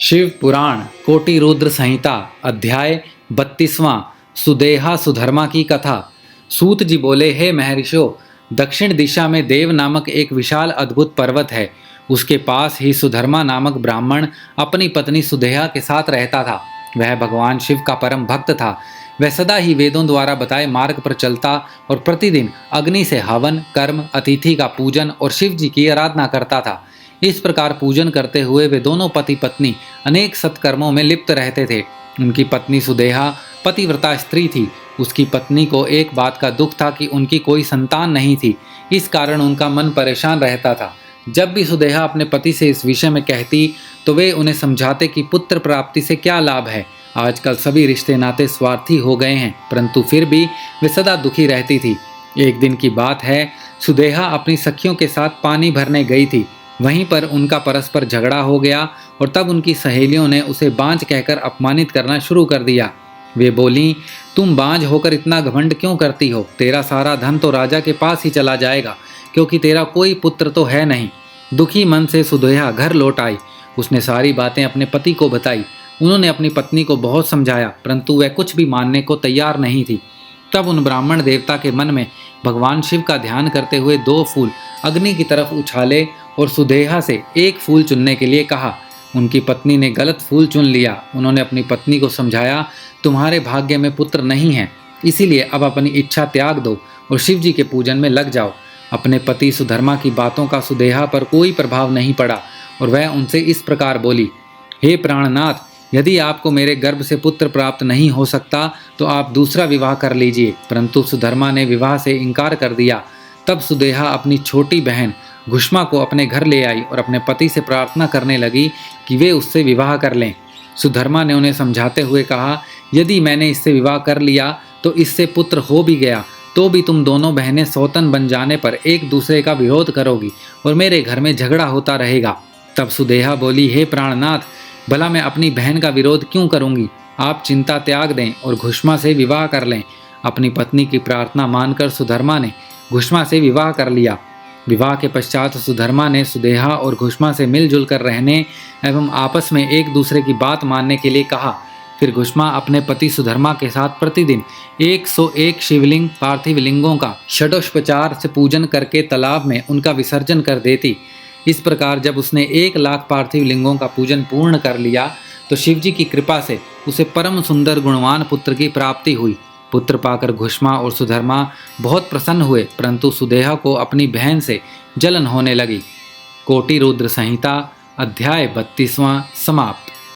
शिव पुराण कोटि रुद्र संहिता अध्याय 32वां सुदेहा सुधर्मा की कथा। सूत जी बोले, हे महर्षियों, दक्षिण दिशा में देव नामक एक विशाल अद्भुत पर्वत है। उसके पास ही सुधर्मा नामक ब्राह्मण अपनी पत्नी सुदेहा के साथ रहता था। वह भगवान शिव का परम भक्त था। वह सदा ही वेदों द्वारा बताए मार्ग पर चलता और प्रतिदिन अग्नि से हवन कर्म, अतिथि का पूजन और शिव जी की आराधना करता था। इस प्रकार पूजन करते हुए वे दोनों पति पत्नी अनेक सत्कर्मों में लिप्त रहते थे। उनकी पत्नी सुदेहा पतिव्रता स्त्री थी। उसकी पत्नी को एक बात का दुख था कि उनकी कोई संतान नहीं थी। इस कारण उनका मन परेशान रहता था। जब भी सुदेहा अपने पति से इस विषय में कहती तो वे उन्हें समझाते कि पुत्र प्राप्ति से क्या लाभ है। आजकल सभी रिश्ते नाते स्वार्थी हो गए हैं, परंतु फिर भी वे सदा दुखी रहती थी। एक दिन की बात है, सुदेहा अपनी सखियों के साथ पानी भरने गई थी। वहीं पर उनका परस्पर झगड़ा हो गया और तब उनकी सहेलियों ने उसे बांझ कहकर अपमानित करना शुरू कर दिया। वे बोलीं, तुम बांझ होकर इतना घमंड क्यों करती हो? तेरा सारा धन तो राजा के पास ही चला जाएगा, क्योंकि तेरा कोई पुत्र तो है नहीं। दुखी मन से सुदेहा घर लौट आई। उसने सारी बातें अपने पति को बताई। उन्होंने अपनी पत्नी को बहुत समझाया, परंतु वह कुछ भी मानने को तैयार नहीं थी। तब उन ब्राह्मण देवता के मन में भगवान शिव का ध्यान करते हुए 2 फूल अग्नि की तरफ उछाले और सुदेहा से एक फूल चुनने के लिए कहा। उनकी पत्नी ने गलत फूल चुन लिया। उन्होंने अपनी पत्नी को समझाया, तुम्हारे भाग्य में पुत्र नहीं है, इसीलिए अब अपनी इच्छा त्याग दो और शिव जी के पूजन में लग जाओ। अपने पति सुधर्मा की बातों का सुदेहा पर कोई प्रभाव नहीं पड़ा और वह उनसे इस प्रकार बोली, हे प्राणनाथ, यदि आपको मेरे गर्भ से पुत्र प्राप्त नहीं हो सकता तो आप दूसरा विवाह कर लीजिए। परंतु सुधर्मा ने विवाह से इनकार कर दिया। तब सुदेहा अपनी छोटी बहन घुष्मा को अपने घर ले आई और अपने पति से प्रार्थना करने लगी कि वे उससे विवाह कर लें। सुधर्मा ने उन्हें समझाते हुए कहा, यदि मैंने इससे विवाह कर लिया तो इससे पुत्र हो भी गया तो भी तुम दोनों बहनें सौतन बन जाने पर एक दूसरे का विरोध करोगी और मेरे घर में झगड़ा होता रहेगा। तब सुदेहा बोली, हे प्राणनाथ, भला मैं अपनी बहन का विरोध क्यों करूंगी? आप चिंता त्याग दें और घुष्मा से विवाह कर लें। अपनी पत्नी की प्रार्थना मानकर सुधर्मा ने घुष्मा से विवाह कर लिया। विवाह के पश्चात सुधर्मा ने सुदेहा और घुष्मा से मिलजुल कर रहने एवं आपस में एक दूसरे की बात मानने के लिए कहा। फिर घुष्मा अपने पति सुधर्मा के साथ प्रतिदिन 101 शिवलिंग पार्थिव लिंगों का षडोपचार से पूजन करके तालाब में उनका विसर्जन कर देती। इस प्रकार जब उसने 1 लाख पार्थिव लिंगों का पूजन पूर्ण कर लिया तो शिवजी की कृपा से उसे परम सुंदर गुणवान पुत्र की प्राप्ति हुई। पुत्र पाकर घुष्मा और सुधर्मा बहुत प्रसन्न हुए, परंतु सुदेहा को अपनी बहन से जलन होने लगी। कोटि रुद्र संहिता अध्याय 32वां समाप्त।